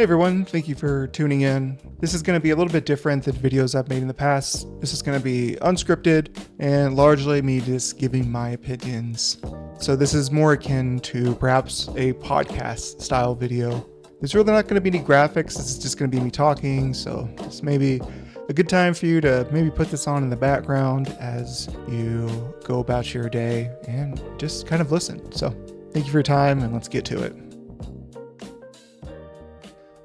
Hey everyone, thank you for tuning in. This is going to be a little bit different than videos I've made in the past. This is going to be unscripted and largely me just giving my opinions. So this is more akin to perhaps a podcast style video. There's really not going to be any graphics, this is just going to be me talking, so this may be a good time for you to maybe put this on in the background as you go about your day and just kind of listen. So thank you for your time and let's get to it.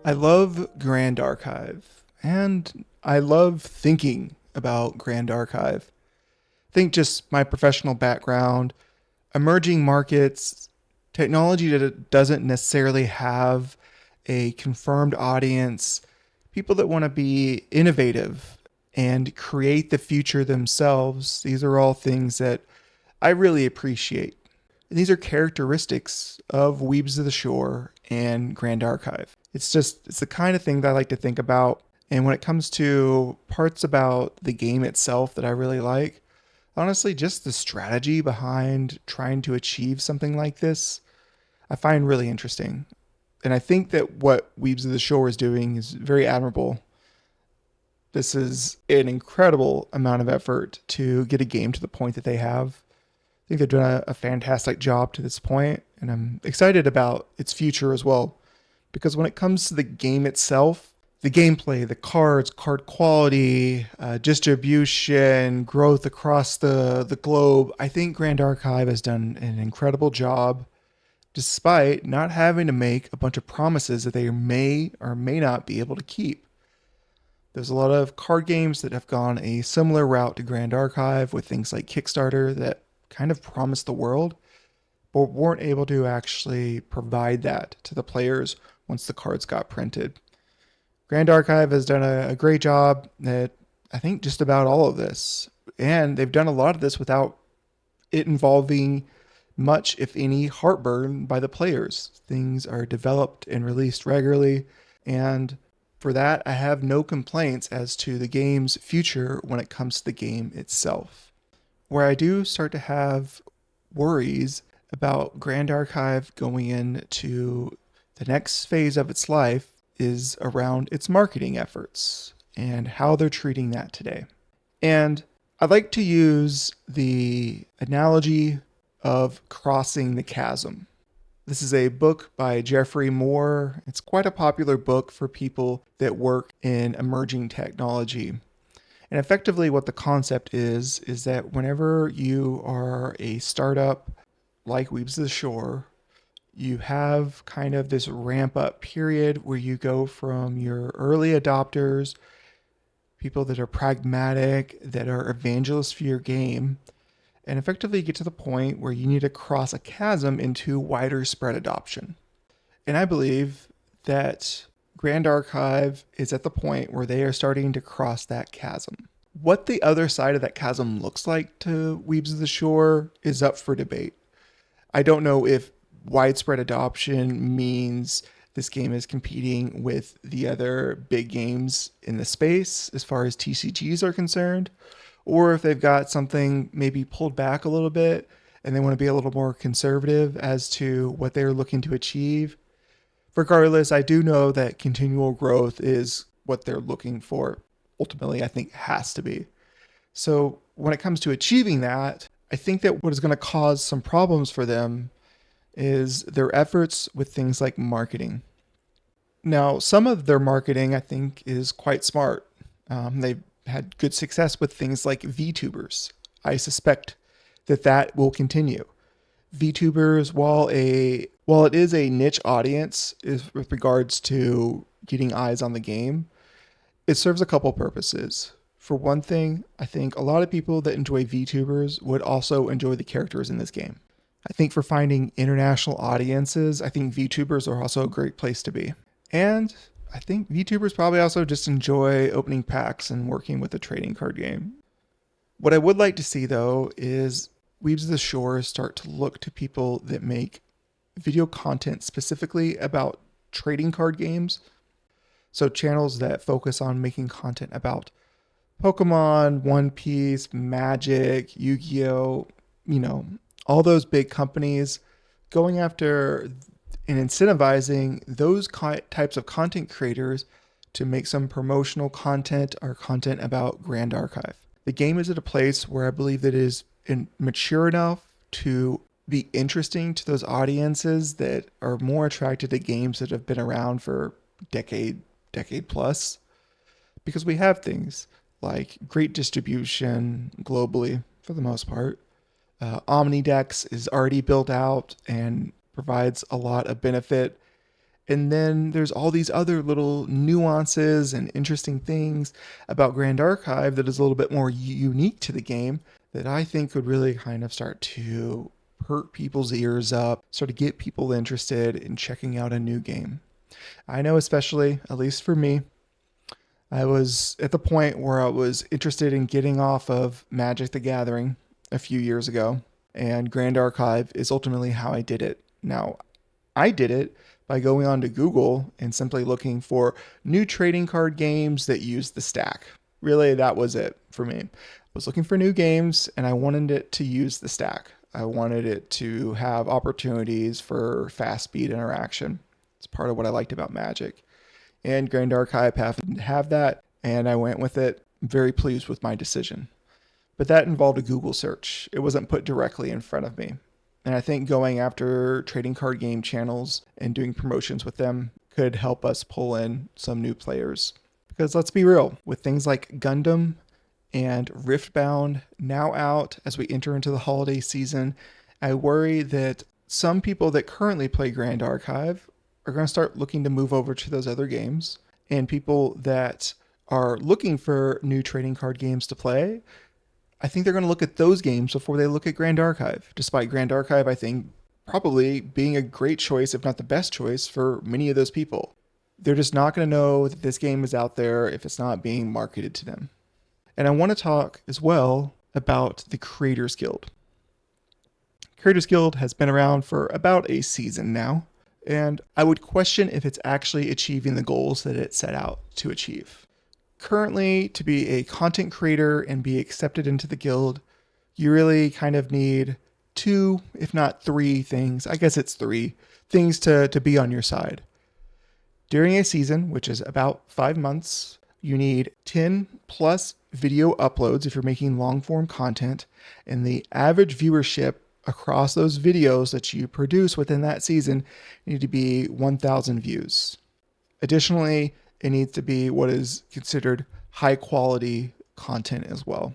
I love Grand Archive, and I love thinking about Grand Archive. Think just my professional background, emerging markets, technology that doesn't necessarily have a confirmed audience, people that want to be innovative and create the future themselves. These are all things that I really appreciate. And these are characteristics of Weebs of the Shore and Grand Archive. It's the kind of thing that I like to think about. And when it comes to parts about the game itself that I really like, honestly, just the strategy behind trying to achieve something like this, I find really interesting. And I think that what Weebs of the Shore is doing is very admirable. This is an incredible amount of effort to get a game to the point that they have. I think they've done a fantastic job to this point, and I'm excited about its future as well. Because when it comes to the game itself, the gameplay, the cards, card quality, distribution, growth across the globe, I think Grand Archive has done an incredible job despite not having to make a bunch of promises that they may or may not be able to keep. There's a lot of card games that have gone a similar route to Grand Archive with things like Kickstarter that kind of promised the world, but weren't able to actually provide that to the players once the cards got printed. Grand Archive has done a great job at, I think, just about all of this. And they've done a lot of this without it involving much, if any, heartburn by the players. Things are developed and released regularly. And for that, I have no complaints as to the game's future when it comes to the game itself. Where I do start to have worries about Grand Archive going into the next phase of its life is around its marketing efforts and how they're treating that today. And I'd like to use the analogy of crossing the chasm. This is a book by Jeffrey Moore. It's quite a popular book for people that work in emerging technology. And effectively what the concept is that whenever you are a startup like Weebs of the Shore, you have kind of this ramp up period where you go from your early adopters, people that are pragmatic, that are evangelists for your game, and effectively get to the point where you need to cross a chasm into wider spread adoption. And I believe that Grand Archive is at the point where they are starting to cross that chasm. What the other side of that chasm looks like to Weebs of the Shore is up for debate. I don't know if widespread adoption means this game is competing with the other big games in the space as far as TCGs are concerned, or if they've got something maybe pulled back a little bit and they want to be a little more conservative as to what they're looking to achieve. Regardless, I do know that continual growth is what they're looking for. Ultimately, I think has to be. So when it comes to achieving that, I think that what is going to cause some problems for them is their efforts with things like marketing. Now, some of their marketing, I think, is quite smart. They've had good success with things like VTubers. I suspect that will continue. VTubers, while it is a niche audience with regards to getting eyes on the game, it serves a couple purposes. For one thing, I think a lot of people that enjoy VTubers would also enjoy the characters in this game. I think for finding international audiences, I think VTubers are also a great place to be. And I think VTubers probably also just enjoy opening packs and working with a trading card game. What I would like to see, though, is Weebs of the Shore start to look to people that make video content specifically about trading card games. So channels that focus on making content about Pokemon, One Piece, Magic, Yu-Gi-Oh, all those big companies going after and incentivizing those types of content creators to make some promotional content or content about Grand Archive. The game is at a place where I believe that it is mature enough to be interesting to those audiences that are more attracted to games that have been around for decade plus, because we have things like great distribution globally for the most part. Omnidex is already built out and provides a lot of benefit. And then there's all these other little nuances and interesting things about Grand Archive that is a little bit more unique to the game that I think could really kind of start to perk people's ears up, sort of get people interested in checking out a new game. I know, especially, at least for me, I was at the point where I was interested in getting off of Magic the Gathering a few years ago, and Grand Archive is ultimately how I did it. Now, I did it by going onto Google and simply looking for new trading card games that use the stack. Really, that was it for me. I was looking for new games and I wanted it to use the stack. I wanted it to have opportunities for fast speed interaction. It's part of what I liked about Magic. And Grand Archive happened to have that, and I went with it. I'm very pleased with my decision. But that involved a Google search. It wasn't put directly in front of me. And I think going after trading card game channels and doing promotions with them could help us pull in some new players. Because let's be real, with things like Gundam and Riftbound now out as we enter into the holiday season, I worry that some people that currently play Grand Archive are going to start looking to move over to those other games. And people that are looking for new trading card games to play, I think they're going to look at those games before they look at Grand Archive, despite Grand Archive, I think, probably being a great choice, if not the best choice, for many of those people. They're just not going to know that this game is out there if it's not being marketed to them. And I want to talk as well about the Creators Guild. Creators Guild has been around for about a season now, and I would question if it's actually achieving the goals that it set out to achieve. Currently, to be a content creator and be accepted into the guild, you really kind of need 2, if not 3 things. I guess it's 3 things to be on your side. During a season, which is about 5 months, you need 10 plus video uploads if you're making long form content, and the average viewership across those videos that you produce within that season need to be 1,000 views. Additionally, it needs to be what is considered high quality content as well.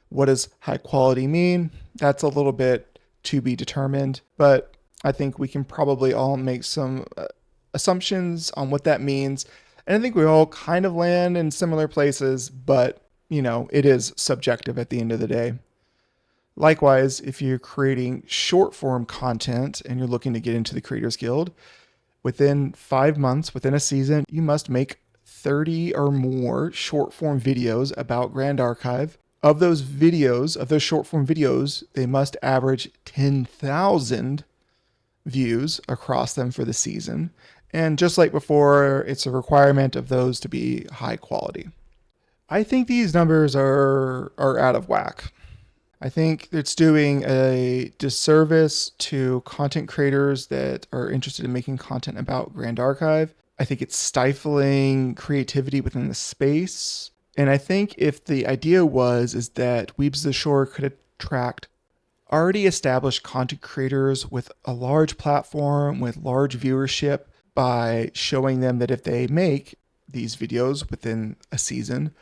What does high quality mean? That's a little bit to be determined, but I think we can probably all make some assumptions on what that means. And I think we all kind of land in similar places, but it is subjective at the end of the day. Likewise, if you're creating short form content and you're looking to get into the Creators Guild, within 5 months, within a season, you must make 30 or more short form videos about Grand Archive. Of those videos, of those short form videos, they must average 10,000 views across them for the season. And just like before, it's a requirement of those to be high quality. I think these numbers are out of whack. I think it's doing a disservice to content creators that are interested in making content about Grand Archive. I think it's stifling creativity within the space. And I think if the idea is that Weebs of the Shore could attract already established content creators with a large platform, with large viewership, by showing them that if they make these videos within a season,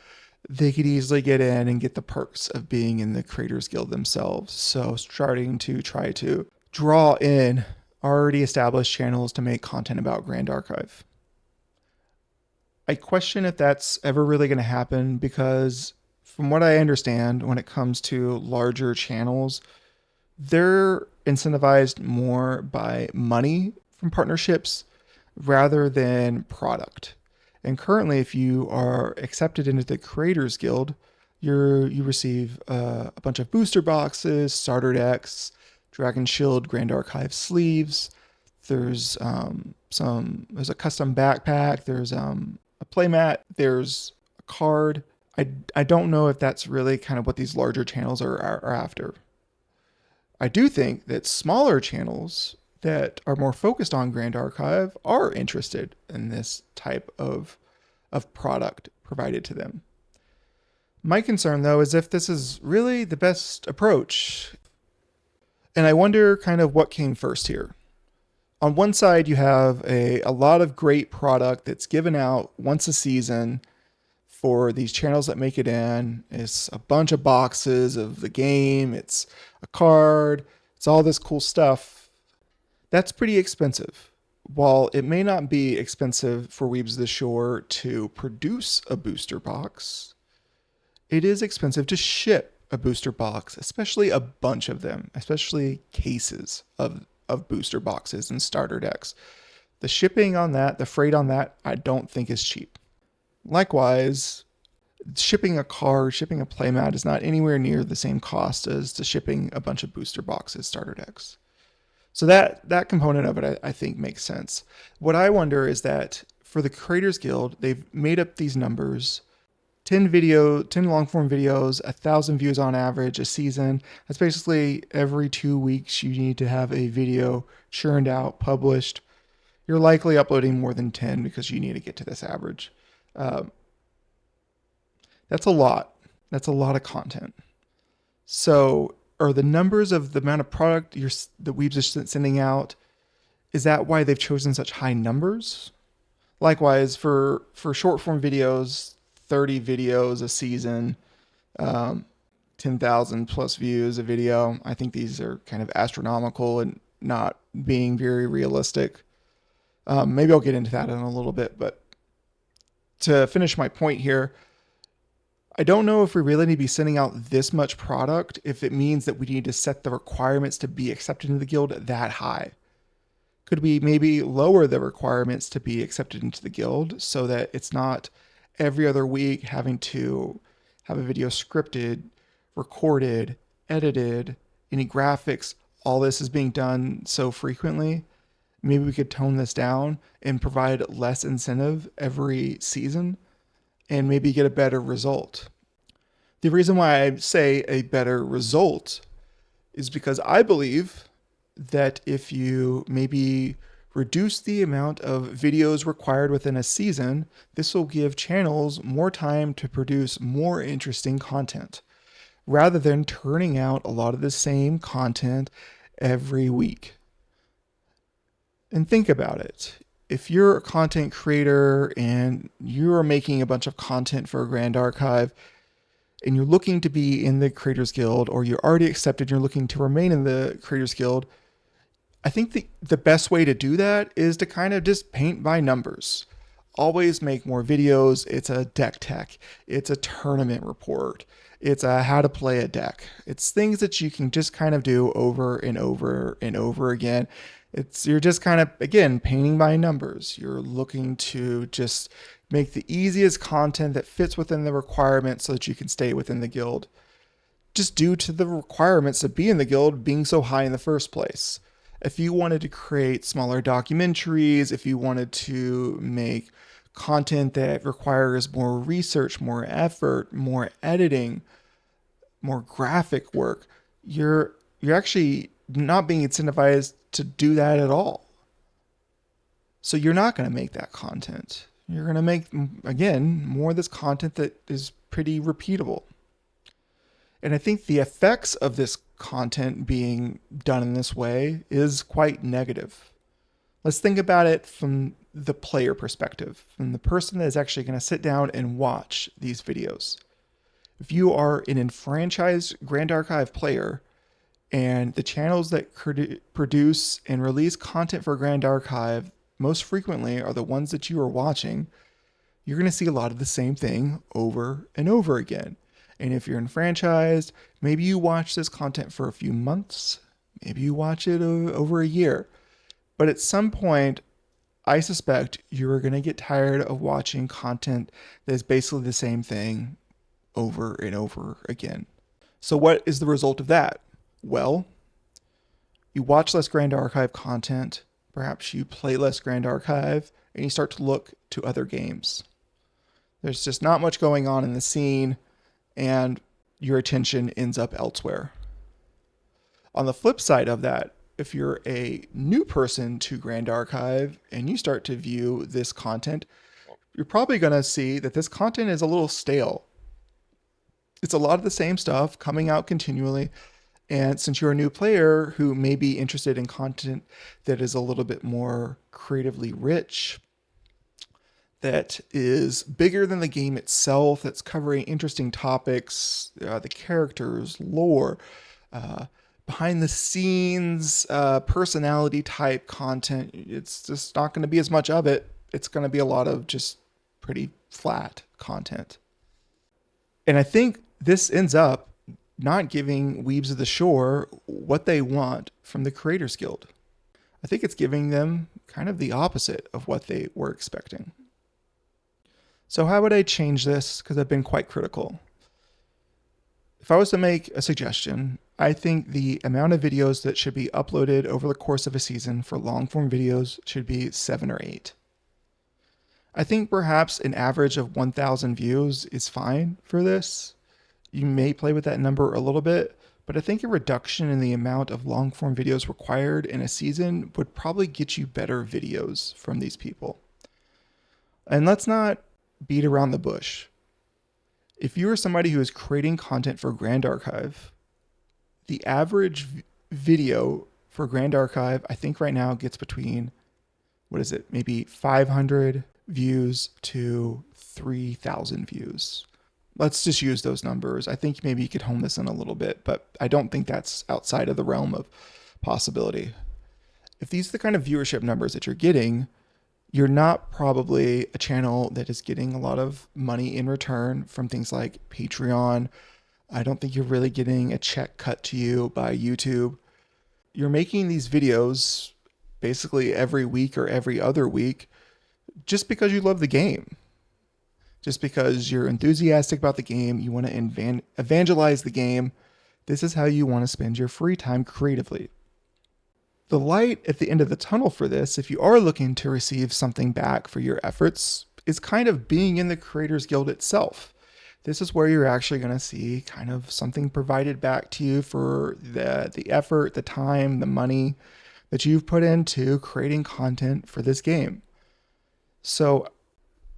they could easily get in and get the perks of being in the Creators Guild themselves. So starting to try to draw in already established channels to make content about Grand Archive. I question if that's ever really going to happen, because from what I understand, when it comes to larger channels, they're incentivized more by money from partnerships rather than product. And currently, if you are accepted into the Creators Guild, you receive a bunch of booster boxes, starter decks, Dragon Shield, Grand Archive sleeves. There's there's a custom backpack. There's a playmat. There's a card. I don't know if that's really kind of what these larger channels are after. I do think that smaller channels that are more focused on Grand Archive are interested in this type of product provided to them. My concern, though, is if this is really the best approach. And I wonder kind of what came first here. On one side, you have a lot of great product that's given out once a season for these channels that make it in. It's a bunch of boxes of the game, it's a card, it's all this cool stuff. That's pretty expensive. While it may not be expensive for Weebs of the Shore to produce a booster box, it is expensive to ship a booster box, especially a bunch of them, especially cases of booster boxes and starter decks. The shipping on that, the freight on that, I don't think is cheap. Likewise, shipping a card, shipping a playmat is not anywhere near the same cost as to shipping a bunch of booster boxes, starter decks. So that component of it, I think, makes sense. What I wonder is that for the Creators Guild, they've made up these numbers. 10 long form videos, 1,000 views on average a season. That's basically every 2 weeks you need to have a video churned out, published. You're likely uploading more than 10 because you need to get to this average. That's a lot. That's a lot of content. So are the numbers of the amount of product the Weebs are sending out, is that why they've chosen such high numbers? Likewise, for short form videos, 30 videos a season, 10,000 plus views a video. I think these are kind of astronomical and not being very realistic. Maybe I'll get into that in a little bit, but to finish my point here, I don't know if we really need to be sending out this much product if it means that we need to set the requirements to be accepted into the guild that high. Could we maybe lower the requirements to be accepted into the guild so that it's not every other week having to have a video scripted, recorded, edited, any graphics, all this is being done so frequently? Maybe we could tone this down and provide less incentive every season and maybe get a better result. The reason why I say a better result is because I believe that if you maybe reduce the amount of videos required within a season, this will give channels more time to produce more interesting content, rather than turning out a lot of the same content every week. And think about it. If you're a content creator and you're making a bunch of content for a Grand Archive, and you're looking to be in the Creators Guild, or you're already accepted, you're looking to remain in the Creators Guild, I think the best way to do that is to kind of just paint by numbers. Always make more videos. It's a deck tech. It's a tournament report. It's a how to play a deck. It's things that you can just kind of do over and over and over again. You're just kind of, again, painting by numbers. You're looking to just make the easiest content that fits within the requirements so that you can stay within the guild. Just due to the requirements to be in the guild being so high in the first place. If you wanted to create smaller documentaries, if you wanted to make content that requires more research, more effort, more editing, more graphic work, you're actually not being incentivized to do that at all. So you're not going to make that content. You're going to make, again, more of this content that is pretty repeatable. And I think the effects of this content being done in this way is quite negative. Let's think about it from the player perspective, from the person that is actually going to sit down and watch these videos. If you are an enfranchised Grand Archive player and the channels that produce and release content for Grand Archive most frequently are the ones that you are watching, you're going to see a lot of the same thing over and over again. And if you're enfranchised, maybe you watch this content for a few months, maybe you watch it over a year. But at some point, I suspect you're going to get tired of watching content that is basically the same thing over and over again. So what is the result of that? Well, you watch less Grand Archive content, perhaps you play less Grand Archive, and you start to look to other games. There's just not much going on in the scene, and your attention ends up elsewhere. On the flip side of that, if you're a new person to Grand Archive and you start to view this content, you're probably going to see that this content is a little stale. It's a lot of the same stuff coming out continually. And since you're a new player who may be interested in content that is a little bit more creatively rich, that is bigger than the game itself, that's covering interesting topics, the characters, lore, behind the scenes, personality type content, it's just not going to be as much of it. It's going to be a lot of just pretty flat content. And I think this ends up not giving Weebs of the Shore what they want from the Creators Guild. I think it's giving them kind of the opposite of what they were expecting. So how would I change this? Because I've been quite critical. If I was to make a suggestion, I think the amount of videos that should be uploaded over the course of a season for long form videos should be 7 or 8. I think perhaps an average of 1,000 views is fine for this. You may play with that number a little bit, but I think a reduction in the amount of long form videos required in a season would probably get you better videos from these people. And let's not beat around the bush. If you are somebody who is creating content for Grand Archive, the average video for Grand Archive, I think right now gets between, maybe 500 views to 3,000 views. Let's just use those numbers. I think maybe you could hone this in a little bit, but I don't think that's outside of the realm of possibility. If these are the kind of viewership numbers that you're getting, you're not probably a channel that is getting a lot of money in return from things like Patreon. I don't think you're really getting a check cut to you by YouTube. You're making these videos basically every week or every other week just because you love the game. Just because you're enthusiastic about the game, you want to evangelize the game. This is how you want to spend your free time creatively. The light at the end of the tunnel for this, if you are looking to receive something back for your efforts, is kind of being in the Creators Guild itself. This is where you're actually going to see kind of something provided back to you for the effort, the time, the money that you've put into creating content for this game. So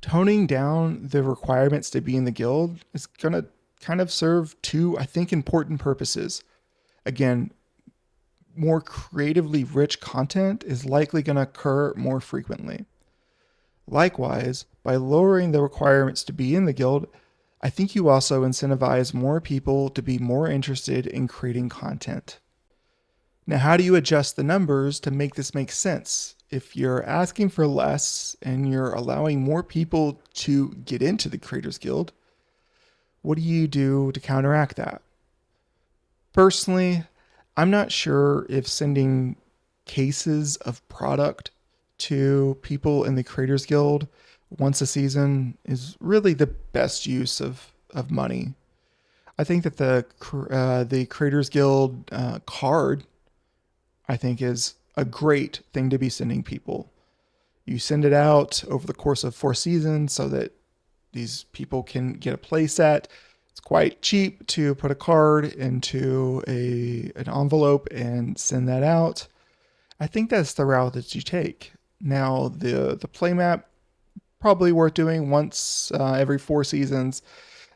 toning down the requirements to be in the guild is going to kind of serve two, I think, important purposes. Again, more creatively rich content is likely going to occur more frequently. Likewise, by lowering the requirements to be in the guild, I think you also incentivize more people to be more interested in creating content. Now, how do you adjust the numbers to make this make sense? If you're asking for less and you're allowing more people to get into the Creators Guild, what do you do to counteract that? Personally, I'm not sure if sending cases of product to people in the Creators Guild once a season is really the best use of money. I think that the Creators Guild card, I think, is a great thing to be sending people. You send it out over the course of 4 seasons so that these people can get a play set. It's quite cheap to put a card into an envelope and send that out. I think that's the route that you take. Now, the play map, probably worth doing once every 4 seasons.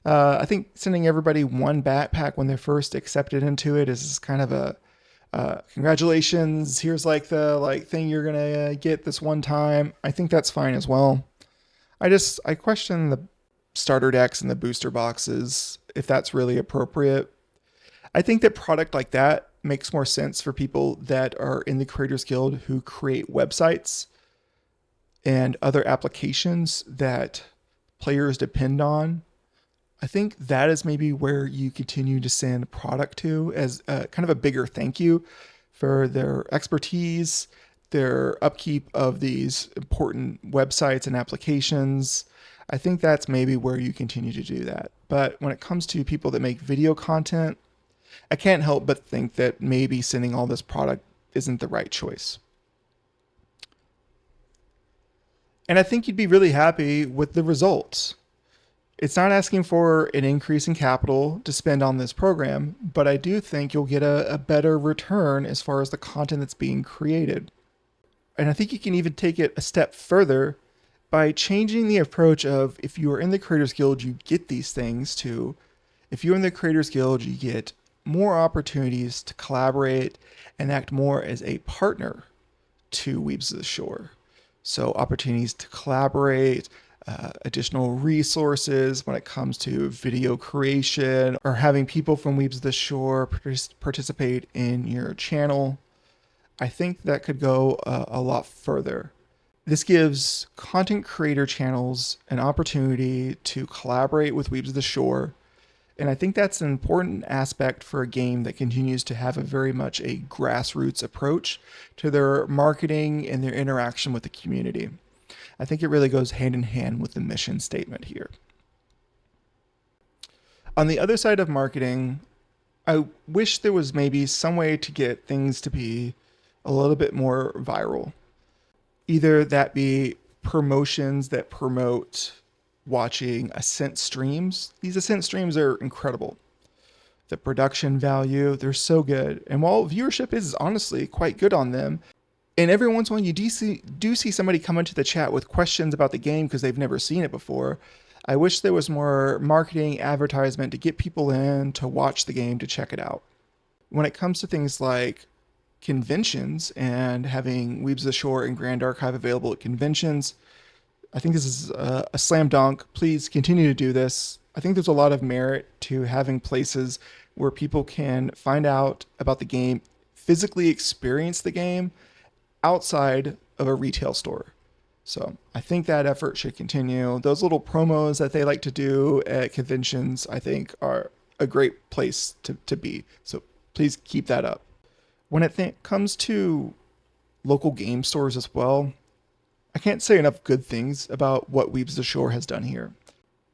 I think sending everybody one backpack when they're first accepted into it is kind of a congratulations, here's like the thing you're gonna get this one time. I think that's fine as well. I question the starter decks and the booster boxes, if that's really appropriate. I think that product like that makes more sense for people that are in the Creators Guild who create websites and other applications that players depend on. I think that is maybe where you continue to send product to as kind of a bigger thank you for their expertise, their upkeep of these important websites and applications. I think that's maybe where you continue to do that. But when it comes to people that make video content, I can't help but think that maybe sending all this product isn't the right choice. And I think you'd be really happy with the results. It's not asking for an increase in capital to spend on this program, but I do think you'll get a better return as far as the content that's being created. And I think you can even take it a step further by changing the approach of if you are in the Creators Guild, you get these things, to if you're in the Creators Guild, you get more opportunities to collaborate and act more as a partner to Weebs of the Shore. So opportunities to collaborate, additional resources when it comes to video creation, or having people from Weebs of the Shore participate in your channel. I think that could go a lot further. This gives content creator channels an opportunity to collaborate with Weebs of the Shore, and I think that's an important aspect for a game that continues to have a very much a grassroots approach to their marketing and their interaction with the community. I think it really goes hand in hand with the mission statement here. On the other side of marketing, I wish there was maybe some way to get things to be a little bit more viral. Either that be promotions that promote watching Ascent streams. These Ascent streams are incredible. The production value, they're so good. And while viewership is honestly quite good on them, and every once in a while you do see somebody come into the chat with questions about the game because they've never seen it before, I wish there was more marketing, advertisement to get people in to watch the game, to check it out. When it comes to things like conventions and having Weebs of the Shore and Grand Archive available at conventions, I think this is a slam dunk. Please continue to do this. I think there's a lot of merit to having places where people can find out about the game, physically experience the game outside of a retail store. So I think that effort should continue. Those little promos that they like to do at conventions, I think, are a great place to be. So please keep that up. When it comes to local game stores as well, I can't say enough good things about what Weebs of the Shore has done here.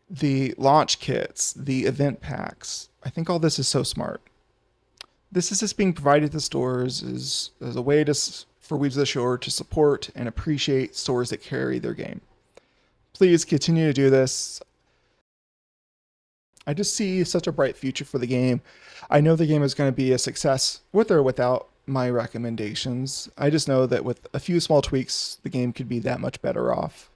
The launch kits, the event packs, I think all this is so smart. This is just being provided to stores as a way for Weebs of the Shore to support and appreciate stores that carry their game. Please continue to do this. I just see such a bright future for the game. I know the game is going to be a success with or without my recommendations. I just know that with a few small tweaks, the game could be that much better off.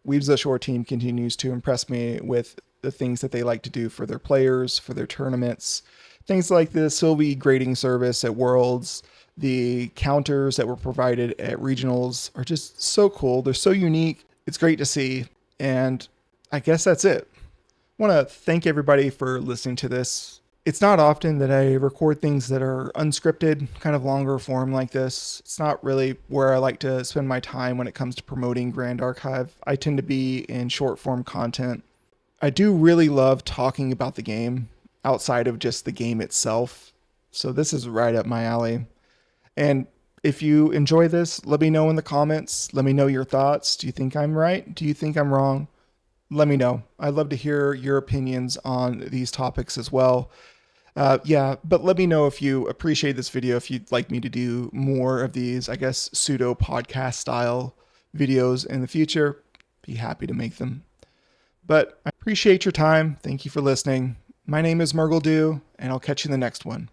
Weebs of the Shore team continues to impress me with the things that they like to do for their players, for their tournaments. Things like the Sylvie grading service at Worlds, the counters that were provided at regionals are just so cool. They're so unique. It's great to see. And I guess that's it. I want to thank everybody for listening to this. It's not often that I record things that are unscripted, kind of longer form like this. It's not really where I like to spend my time when it comes to promoting Grand Archive. I tend to be in short form content. I do really love talking about the game outside of just the game itself. So this is right up my alley. And if you enjoy this, let me know in the comments. Let me know your thoughts. Do you think I'm right? Do you think I'm wrong? Let me know. I'd love to hear your opinions on these topics as well. But let me know if you appreciate this video, if you'd like me to do more of these, I guess, pseudo podcast style videos in the future. Be happy to make them. But I appreciate your time. Thank you for listening. My name is Murgle, and I'll catch you in the next one.